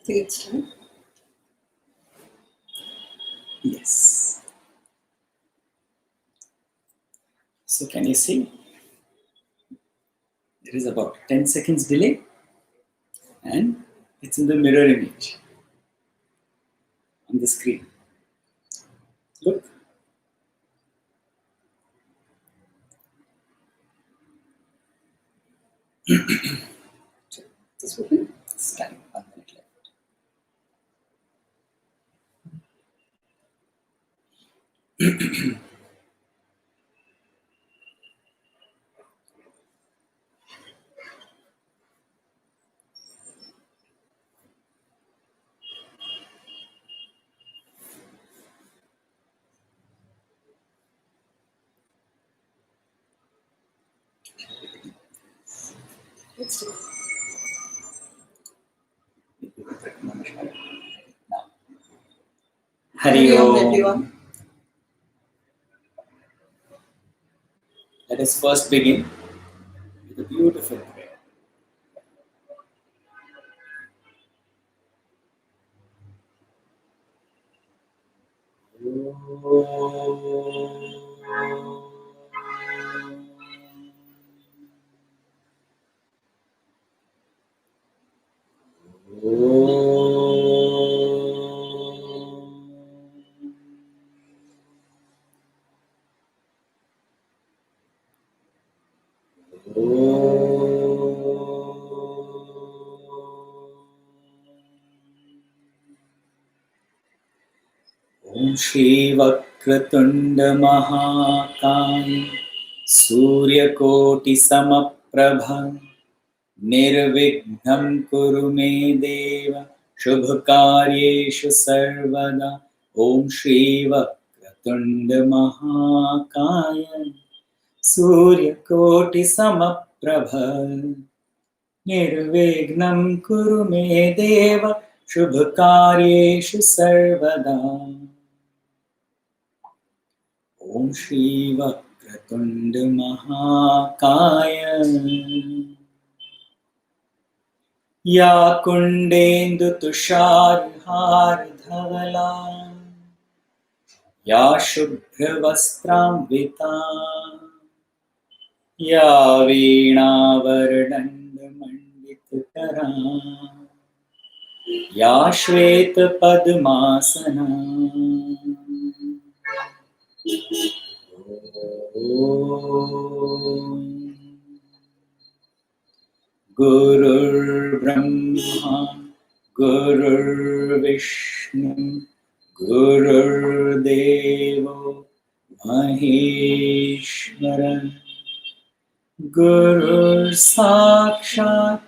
It's time. Yes. So can you see? There is about 10 seconds delay and it's in the mirror image on the screen. Look. This one. Scan 1 minute left. Let's do it. Now. Hari Hari Om, Om. everyone. Let us first begin with a beautiful prayer. Om Shri Vakratunda Mahakaya Surya Koti Samaprabha Nirvignam Kuru Me Deva Shubhakaryeshu Sarvada Om Shri Vakratunda Mahakaya Surya Koti Samaprabha Nirvignam Kuru Me Deva Shubhakaryeshu Sarvada Om Shri Vakratunda Mahakaya Ya Kundendu Tushar Har Dhavala Ya Shubhra Vastramvita Ya Veena Vardanda Manditara Ya Shveta Padmasana Om Gurur Brahma Gurur Vishnu Gurur Devo Maheshwara Gurur Sakshat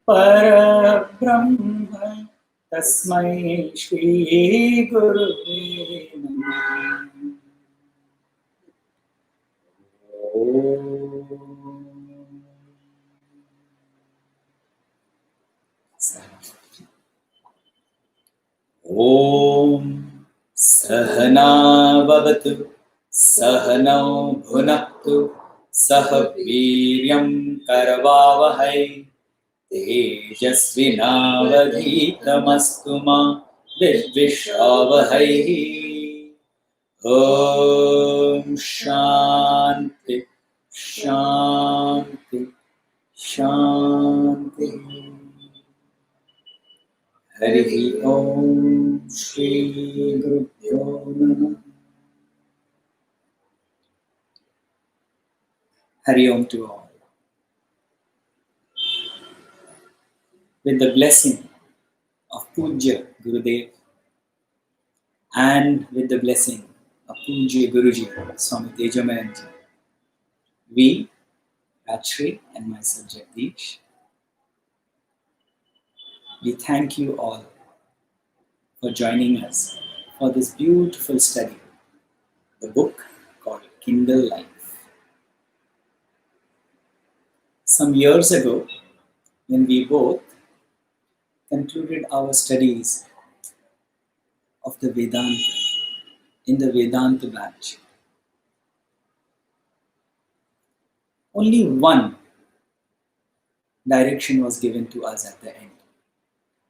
Parabrahma Tasmai Shri Gurave Namaha Om Sahana Bhavatu Sahano Bhunaktu Sahaviryam Karavavahai Tejasvinavadhitamastu ma Vidvishavahai Om Shanti Shanti Shanti Hari Om Shri Gurubhyo Namah. Hari Om to all. With the blessing of Pujya Gurudev and with the blessing of Pujya Guruji Swami Chinmayananda, we, Rajshri and myself Jagdish, we thank you all for joining us for this beautiful study, the book called Kindle Life. Some years ago, when we both concluded our studies of the Vedanta in the Vedanta batch, only one direction was given to us at the end.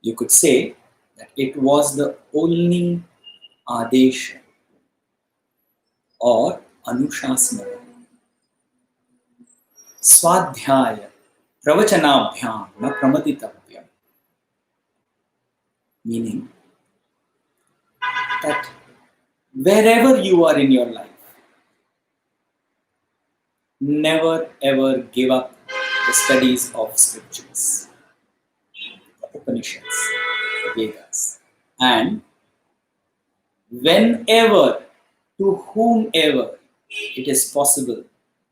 You could say that it was the only adesha or anushasana, swadhyaya pravachanabhyam na pramaditavya, meaning that wherever you are in your life, never ever give up the studies of scriptures, the Upanishads, the Vedas, and whenever, to whomever it is possible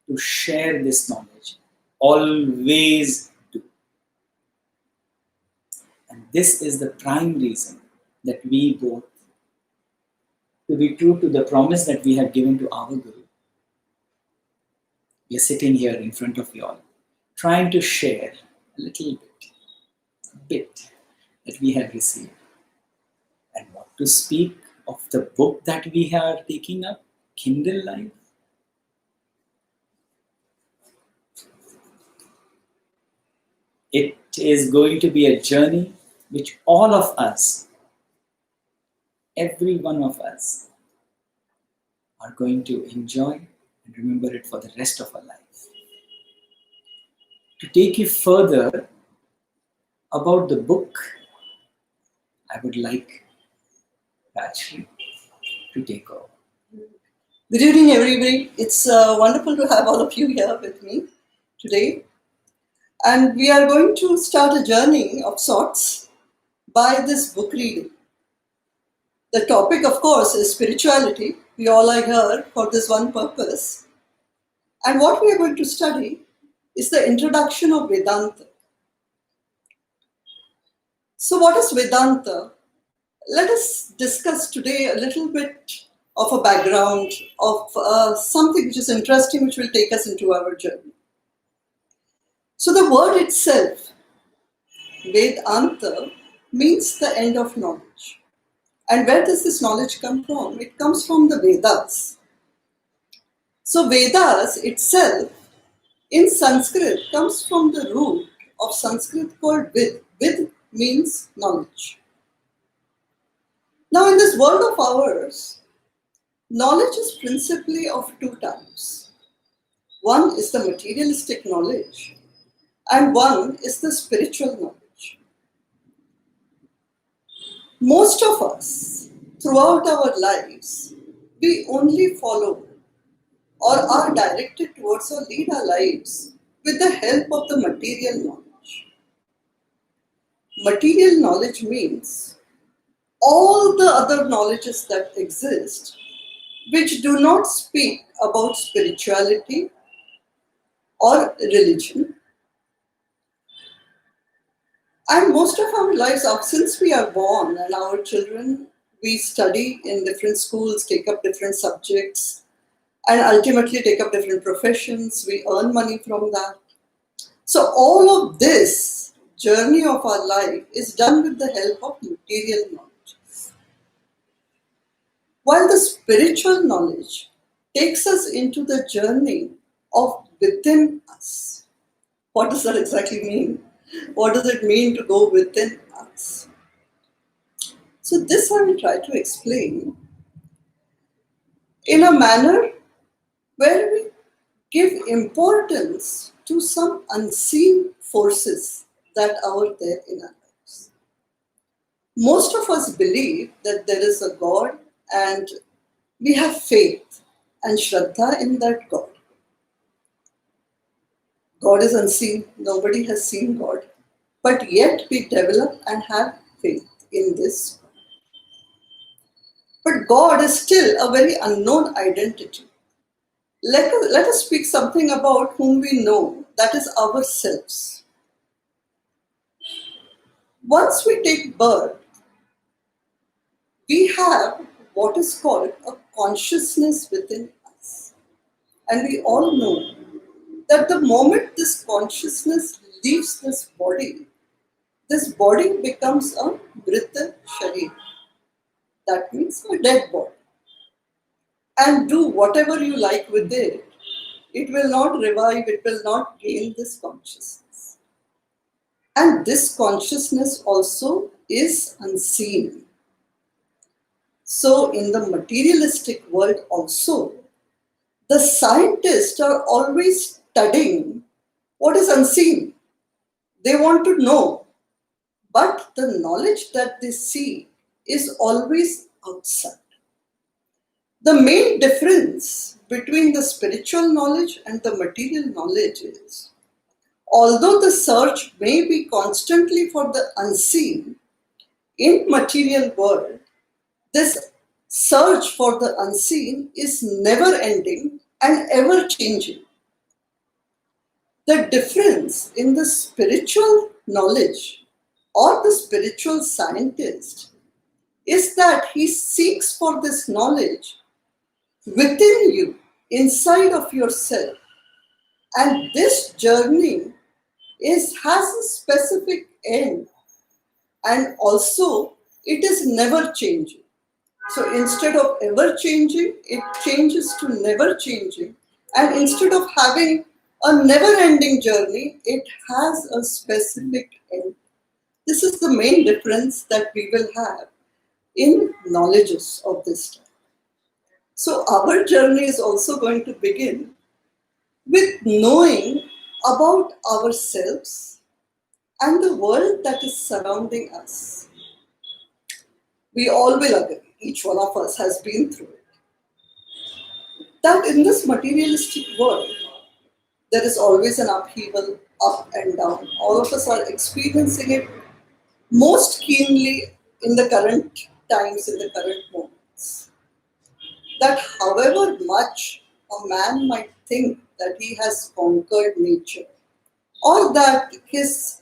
to share this knowledge, always do. And this is the prime reason that we both, to be true to the promise that we have given to our Guru, we are sitting here in front of you all, trying to share a little bit that we have received. And what to speak of the book that we are taking up, Kindle Life. It is going to be a journey which all of us, every one of us, are going to enjoy and remember it for the rest of our life. To take you further about the book, I would like Rajshri to take over. Good evening, everybody. It's wonderful to have all of you here with me today. And we are going to start a journey of sorts by this book reading. The topic, of course, is spirituality. We all are here for this one purpose. And what we are going to study is the introduction of Vedanta. So what is Vedanta? Let us discuss today a little bit of a background of something which is interesting, which will take us into our journey. So the word itself, Vedanta, means the end of knowledge. And where does this knowledge come from? It comes from the Vedas. So Vedas itself, in Sanskrit, comes from the root of Sanskrit called Vid. Vid means knowledge. Now in this world of ours, knowledge is principally of two types. One is the materialistic knowledge, and one is the spiritual knowledge. Most of us, throughout our lives, we only follow or are directed towards or lead our lives with the help of the material knowledge. Material knowledge means all the other knowledges that exist which do not speak about spirituality or religion. And most of our lives, since we are born and our children, we study in different schools, take up different subjects, and ultimately take up different professions. We earn money from that. So all of this journey of our life is done with the help of material knowledge. While the spiritual knowledge takes us into the journey of within us. What does that exactly mean? What does it mean to go within us? So this I will try to explain in a manner where we give importance to some unseen forces that are there in our lives. Most of us believe that there is a God and we have faith and Shraddha in that God. God is unseen, nobody has seen God, but yet we develop and have faith in this. But God is still a very unknown identity. Let us speak something about whom we know, that is ourselves. Once we take birth, we have what is called a consciousness within us. And we all know that the moment this consciousness leaves this body becomes a Mrita Sharir. That means a dead body. And do whatever you like with it. It will not revive, it will not gain this consciousness. And this consciousness also is unseen. So, in the materialistic world, also, the scientists are always studying what is unseen. They want to know, but the knowledge that they see is always outside. The main difference between the spiritual knowledge and the material knowledge is, although the search may be constantly for the unseen, in material world, this search for the unseen is never ending and ever changing. The difference in the spiritual knowledge or the spiritual scientist is that he seeks for this knowledge within you, inside of yourself. And this journey has a specific end, and also it is never changing. So instead of ever changing, it changes to never changing. And instead of having a never ending journey, it has a specific end. This is the main difference that we will have in knowledges of this time. So our journey is also going to begin with knowing about ourselves and the world that is surrounding us. We all will agree, each one of us has been through it, that in this materialistic world, there is always an upheaval, up and down. All of us are experiencing it most keenly in the current times, in the current moments. That however much a man might think that he has conquered nature, or that his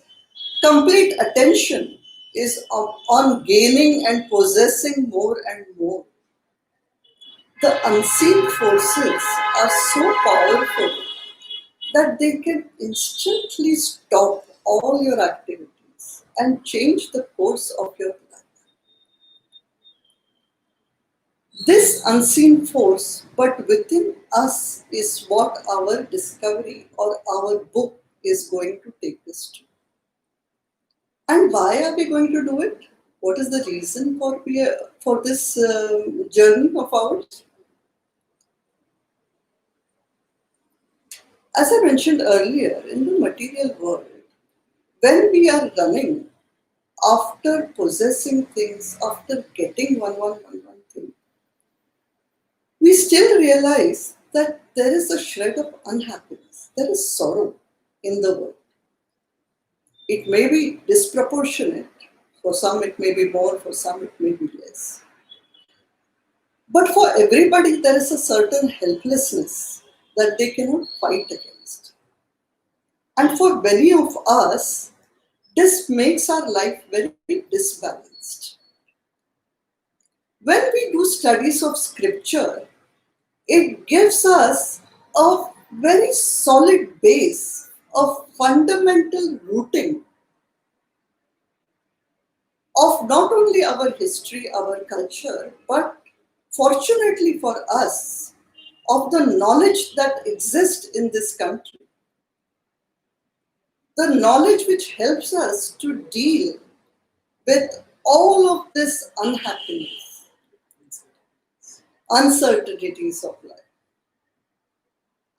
complete attention is on gaining and possessing more and more, the unseen forces are so powerful that they can instantly stop all your activities and change the course of your life. This unseen force, but within us, is what our discovery or our book is going to take us to. And why are we going to do it? What is the reason for this journey of ours? As I mentioned earlier, in the material world, when we are running after possessing things, after getting one thing, we still realize that there is a shred of unhappiness, there is sorrow in the world. It may be disproportionate, for some it may be more, for some it may be less. But for everybody, there is a certain helplessness that they cannot fight against. And for many of us, this makes our life very disbalanced. When we do studies of scripture, it gives us a very solid base of fundamental rooting of not only our history, our culture, but fortunately for us, of the knowledge that exists in this country. The knowledge which helps us to deal with all of this unhappiness, uncertainties of life,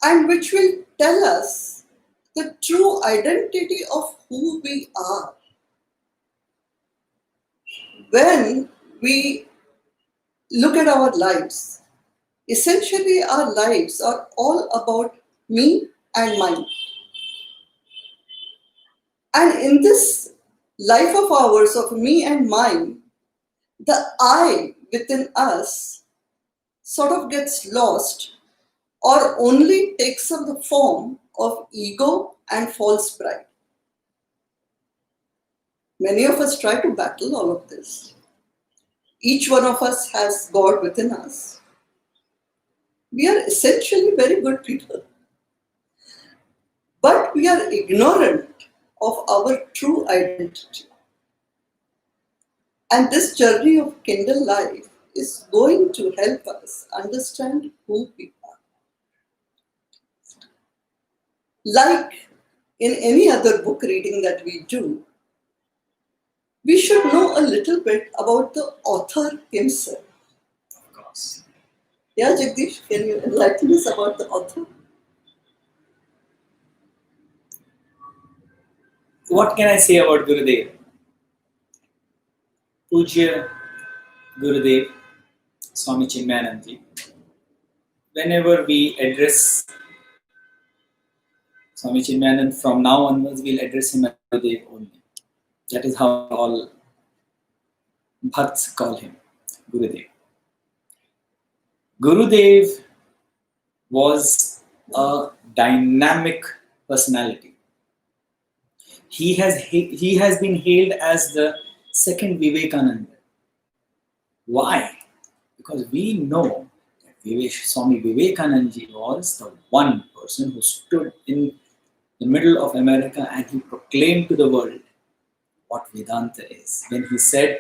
and which will tell us the true identity of who we are. When we look at our lives, essentially our lives are all about me and mine. And in this life of ours, of me and mine, the I within us sort of gets lost or only takes up the form of ego and false pride. Many of us try to battle all of this. Each one of us has God within us. We are essentially very good people, but we are ignorant of our true identity. And this journey of Kindle life is going to help us understand who we are. Like in any other book reading that we do, we should know a little bit about the author himself. Of course. Yeah, Jagdish, can you enlighten us about the author? What can I say about Gurudev? Pujya Gurudev Swami Chinmayananda. Whenever we address Swami Chinmayananda, from now onwards, we'll address him as Gurudev only. That is how all Bhakts call him, Gurudev. Gurudev was a dynamic personality. He has been hailed as the second Vivekananda. Why? Because we know that Swami Vivekananda was the one person who stood in the middle of America and he proclaimed to the world what Vedanta is. When he said,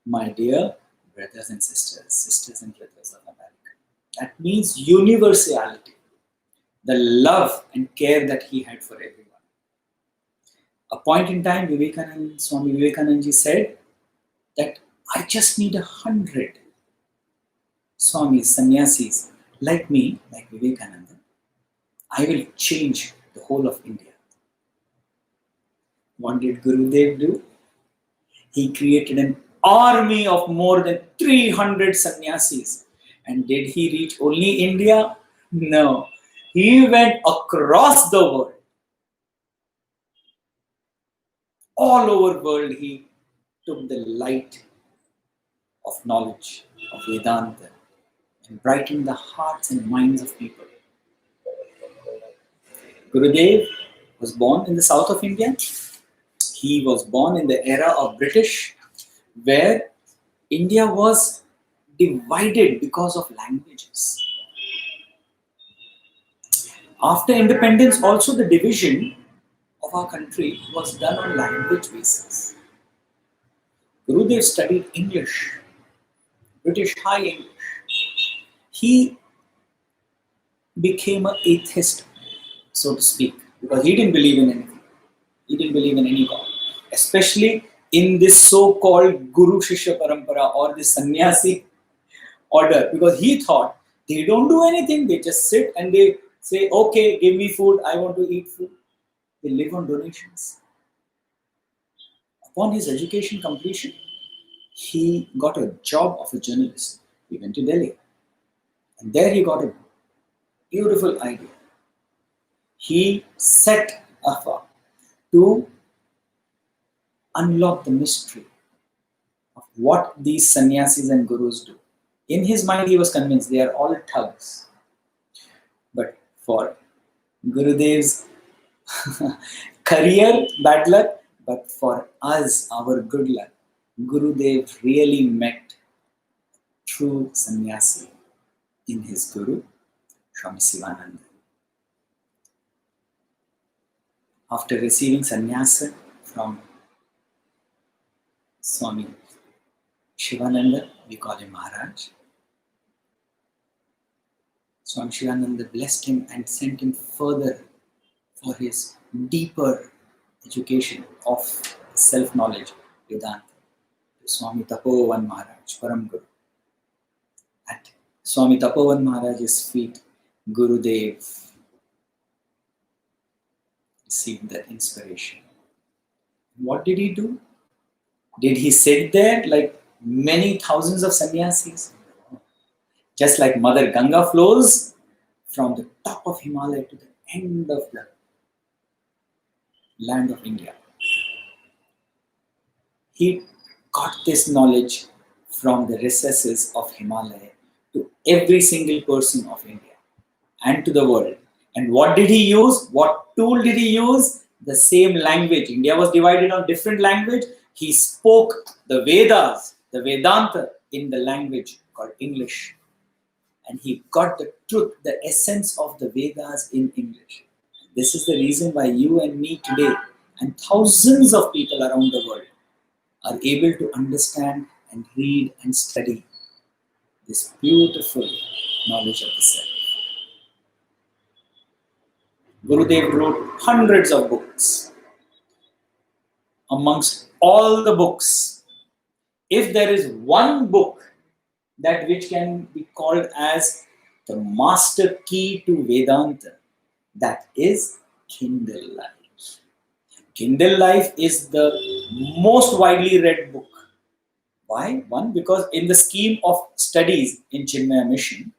"My dear brothers and sisters, sisters and brothers of America," that means universality, the love and care that he had for everyone. A point in time, Swami Vivekananda said that I just need 100 Swamis, sannyasis like me, like Vivekananda. I will change the whole of India. What did Gurudev do? He created an army of more than 300 sannyasis. And did he reach only India? No. He went across the world. All over the world, he took the light of knowledge, of Vedanta, and brightened the hearts and minds of people. Gurudev was born in the south of India. He was born in the era of British, where India was divided because of languages. After independence, also the division of our country was done on language basis. Gurudev studied English, British High English. He became an atheist, so to speak, because he didn't believe in anything. He didn't believe in any God, especially in this so-called Guru Shishya Parampara or the sannyasi order, because he thought they don't do anything, they just sit and they say, okay, give me food, I want to eat food. They live on donations. Upon his education completion, he got a job of a journalist. He went to Delhi. And there he got a beautiful idea. He set up to unlock the mystery of what these sannyasis and gurus do. In his mind, he was convinced they are all thugs. But for Gurudev's career, bad luck, but for us, our good luck, Gurudev really met true sannyasi in his Guru, Swami Sivananda. After receiving sannyasa from Swami Shivananda, we call him Maharaj. Swami Shivananda blessed him and sent him further for his deeper education of self-knowledge, Vedanta, to Swami Tapovan Maharaj, Param Guru. At Swami Tapovan Maharaj's feet, Gurudev received that inspiration. What did he do? Did he sit there like many thousands of sannyasis? Just like Mother Ganga flows from the top of Himalaya to the end of the land of India. He got this knowledge from the recesses of Himalaya to every single person of India and to the world. And what did he use? What tool did he use? The same language. India was divided on different language. He spoke the Vedas, the Vedanta, in the language called English. And he got the truth, the essence of the Vedas in English. This is the reason why you and me today, and thousands of people around the world, are able to understand and read and study this beautiful knowledge of the self. Gurudev wrote hundreds of books. Amongst all the books, if there is one book that which can be called as the master key to Vedanta, that is Kindle Life. Kindle Life is the most widely read book. Why? One, because in the scheme of studies in Chinmaya Mission,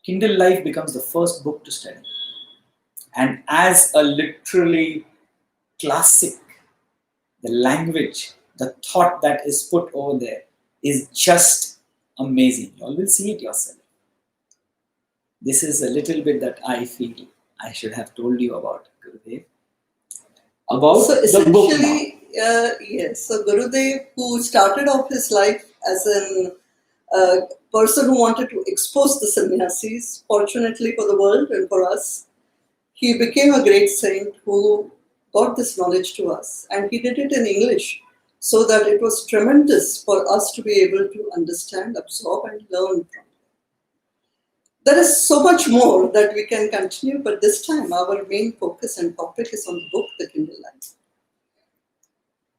Kindle Life becomes the first book to study. And as a literally classic, the language, the thought that is put over there is just amazing. You all will see it yourself. This is a little bit that I feel I should have told you about, Gurudev. About So the book now. essentially, yes. So Gurudev, who started off his life as a person who wanted to expose the sannyasis, fortunately for the world and for us, he became a great saint who got this knowledge to us. And he did it in English so that it was tremendous for us to be able to understand, absorb, and learn from. There is so much more that we can continue, but this time our main focus and topic is on the book, The Kindle Life.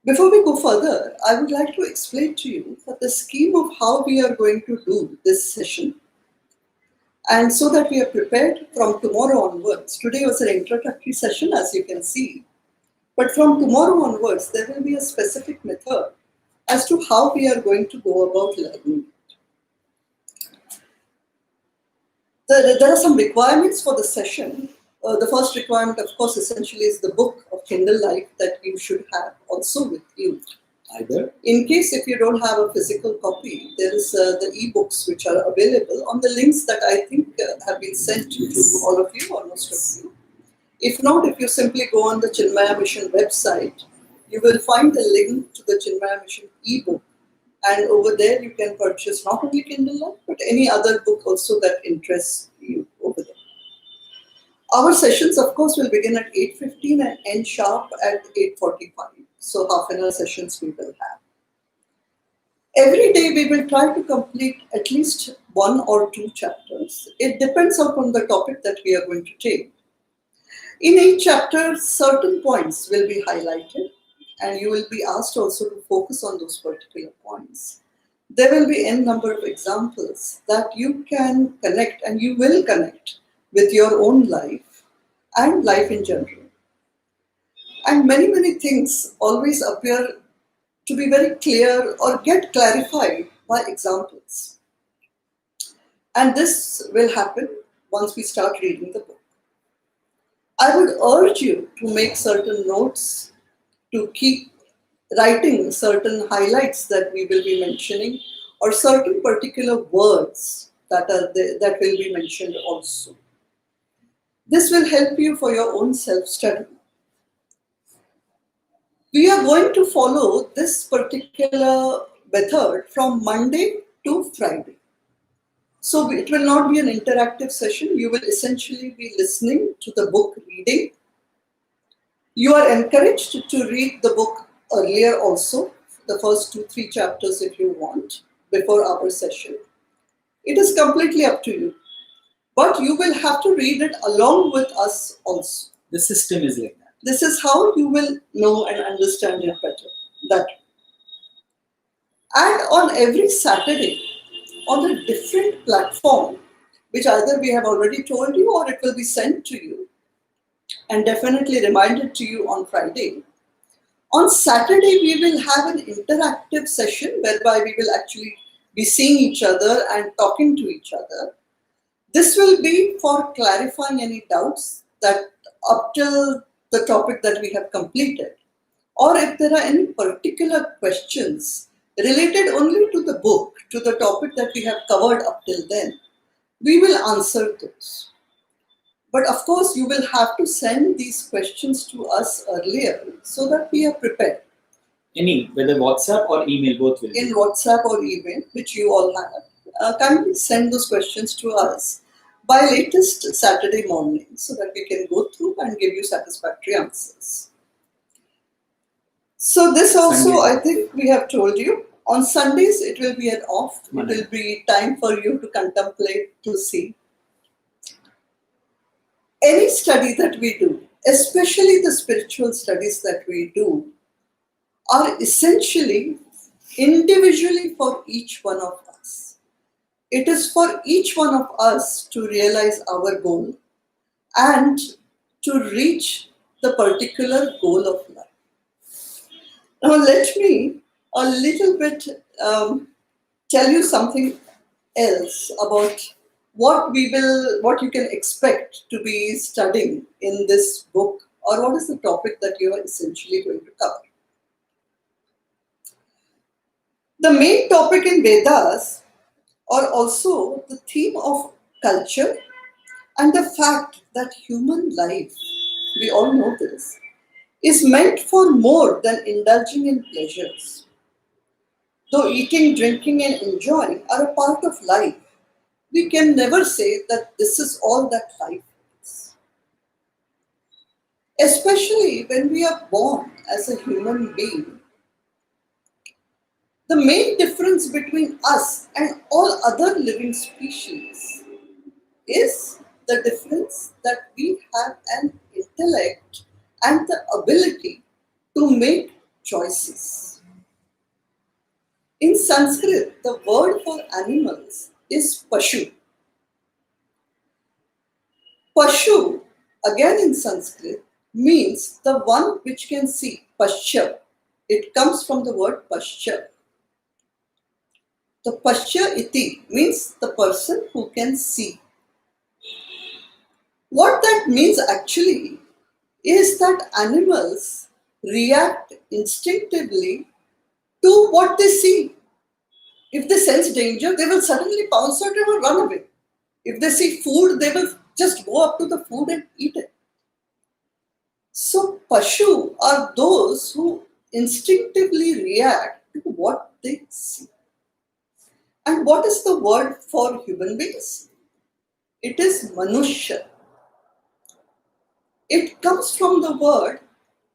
Before we go further, I would like to explain to you that the scheme of how we are going to do this session, and so that we are prepared from tomorrow onwards. Today was an introductory session, as you can see, but from tomorrow onwards, there will be a specific method as to how we are going to go about learning. There are some requirements for the session. The first requirement, of course, essentially is the book of Kindle Life that you should have also with you. Either. In case if you don't have a physical copy, there is the e-books which are available on the links that I think have been sent to all of you or most of you. If not, if you simply go on the Chinmaya Mission website, you will find the link to the Chinmaya Mission e-book. And over there, you can purchase not only Kindle Life, but any other book also that interests you over there. Our sessions, of course, will begin at 8:15 and end sharp at 8:45. So half an hour sessions we will have. Every day we will try to complete at least 1 or 2 chapters. It depends upon the topic that we are going to take. In each chapter, certain points will be highlighted, and you will be asked also to focus on those particular points. There will be n number of examples that you can connect, and you will connect with your own life and life in general. And many things always appear to be very clear or get clarified by examples. And this will happen once we start reading the book. I would urge you to make certain notes, to keep writing certain highlights that we will be mentioning, or certain particular words that will be mentioned also. This will help you for your own self-study. We are going to follow this particular method from Monday to Friday. So it will not be an interactive session. You will essentially be listening to the book reading. You are encouraged to read the book earlier also, the first 2-3 chapters if you want, before our session. It is completely up to you. But you will have to read it along with us also. The system is like that. This is how you will know and understand it better. That. And on every Saturday, on a different platform, which either we have already told you or it will be sent to you and definitely reminded to you on Friday. On Saturday, we will have an interactive session whereby we will actually be seeing each other and talking to each other. This will be for clarifying any doubts that up till the topic that we have completed, or if there are any particular questions related only to the book, to the topic that we have covered up till then, we will answer those. But of course, you will have to send these questions to us earlier so that we are prepared. Any, whether WhatsApp or email, both will In be. WhatsApp or email, which you all have, kindly send those questions to us by latest Saturday morning so that we can go through and give you satisfactory answers. So this also, Sunday. I think we have told you. On Sundays, it will be an off. Monday. It will be time for you to contemplate, to see. Any study that we do, especially the spiritual studies that we do, are essentially individually for each one of us. It is for each one of us to realize our goal and to reach the particular goal of life. Now, let me a little bit tell you something else about what you can expect to be studying in this book, or what is the topic that you are essentially going to cover. The main topic in Vedas are also the theme of culture and the fact that human life, we all know this, is meant for more than indulging in pleasures. Though eating, drinking, and enjoying are a part of life, we can never say that this is all that life is. Especially when we are born as a human being, the main difference between us and all other living species is the difference that we have an intellect and the ability to make choices. In Sanskrit, the word for animals is Pashu. Pashu, again in Sanskrit, means the one which can see, Pashya. It comes from the word Pashya. The Pashya iti means the person who can see. What that means actually is that animals react instinctively to what they see. If they sense danger, they will suddenly pounce out and run away. If they see food, they will just go up to the food and eat it. So, Pashu are those who instinctively react to what they see. And what is the word for human beings? It is Manushya. It comes from the word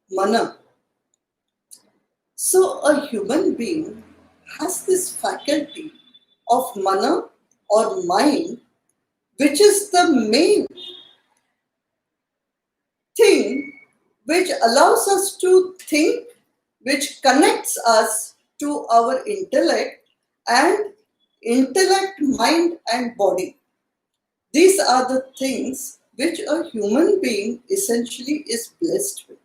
Mana. So, a human being has this faculty of Mana or mind, which is the main thing which allows us to think, which connects us to our intellect and intellect, mind, and body. These are the things which a human being essentially is blessed with.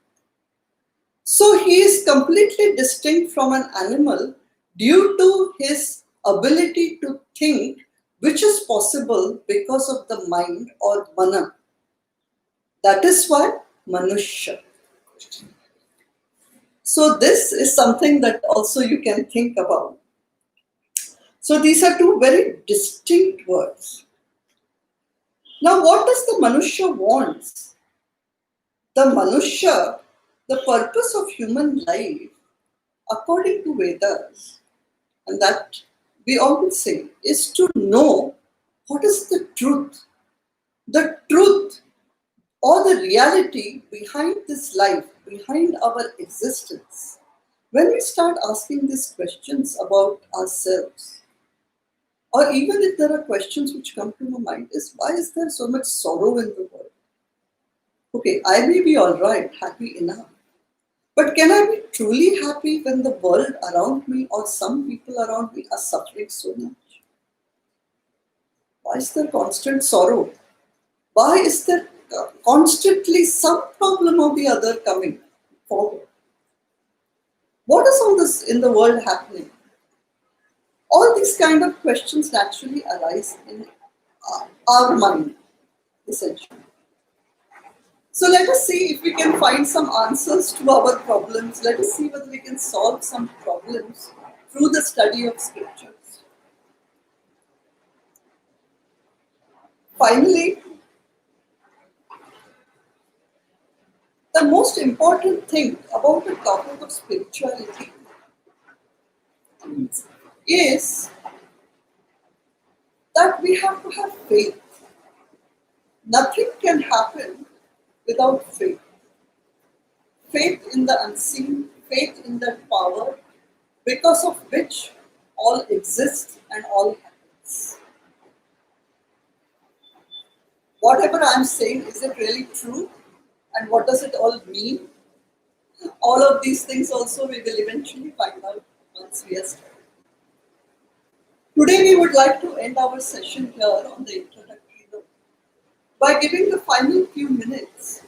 So he is completely distinct from an animal due to his ability to think, which is possible because of the mind or mana. That is why Manushya. So this is something that also you can think about. So these are two very distinct words. Now what does the Manushya wants? The Manushya, the purpose of human life, according to Vedas, and that we always say, is to know what is the truth. The truth or the reality behind this life, behind our existence. When we start asking these questions about ourselves, or even if there are questions which come to my mind, is why is there so much sorrow in the world? Okay, I may be all right, happy enough. But can I be truly happy when the world around me or some people around me are suffering so much? Why is there constant sorrow? Why is there constantly some problem or the other coming forward? What is all this in the world happening? All these kind of questions naturally arise in our mind, essentially. So let us see if we can find some answers to our problems. Let us see whether we can solve some problems through the study of scriptures. Finally, the most important thing about the topic of spirituality is that we have to have faith. Nothing can happen without faith. Faith in the unseen, faith in that power, because of which all exists and all happens. whatever I'm saying, is it really true? And what does it all mean? All of these things also we will eventually find out once we are started. Today we would like to end our session here on the introductory note by giving the final few minutes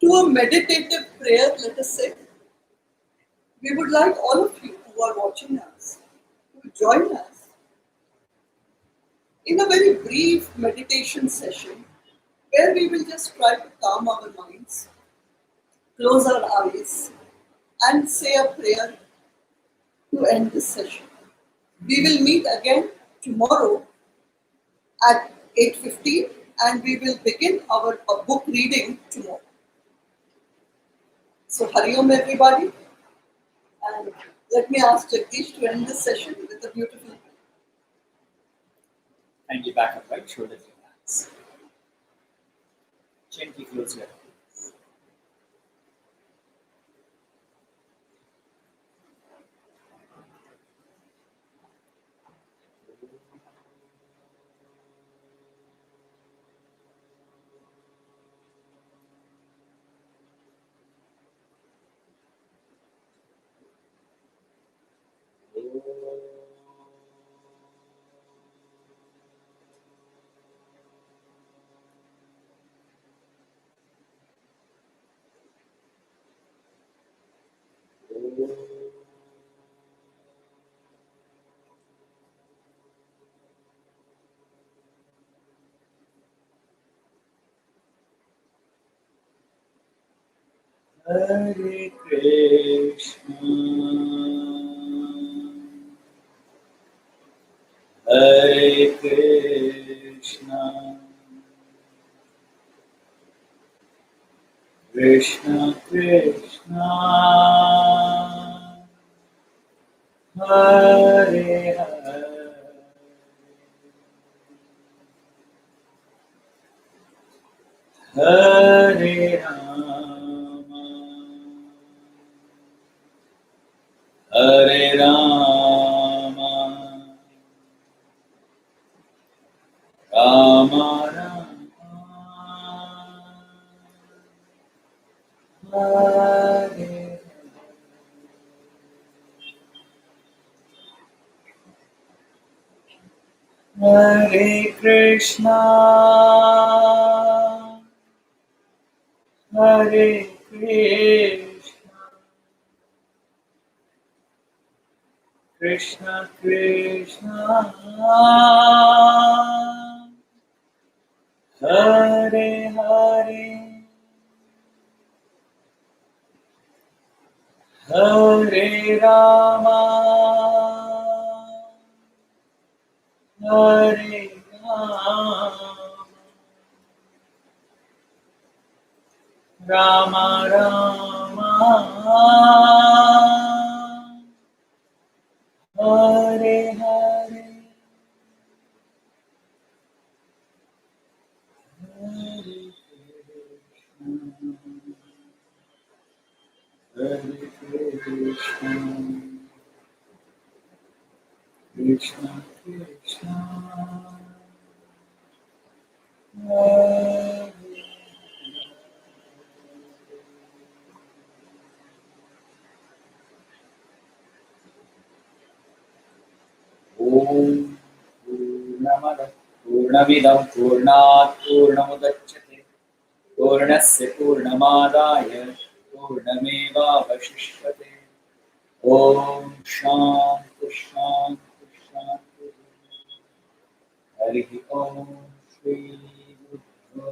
to a meditative prayer, let us say. We would like all of you who are watching us to join us in a very brief meditation session where we will just try to calm our minds, close our eyes, and say a prayer to end this session. We will meet again tomorrow at 8:15 and we will begin our book reading tomorrow. So, Hari Om everybody, and let me ask Jagdish to end this session with a beautiful prayer. Kindly back up, right? Shoulders relax. Gently close your eyes. Hare Krishna, Hare Krishna, Krishna Krishna, Hare Hare, Hare Rama, Hare Rama, Rama Rama, Hare Hare Krishna, Hare Krishna, Krishna Krishna, Hare Hare, Hare Rama, Hare Rama, Rama Rama, Hare Hare, Hare Krishna, Krishna Krishna, Hare Om Purnamada Purnamidam Purnat Purnamudachyate Purnasya Purnamadaya Purnameva Vashishyate Om Shanti Shanti Shanti Hari Om Shri Guru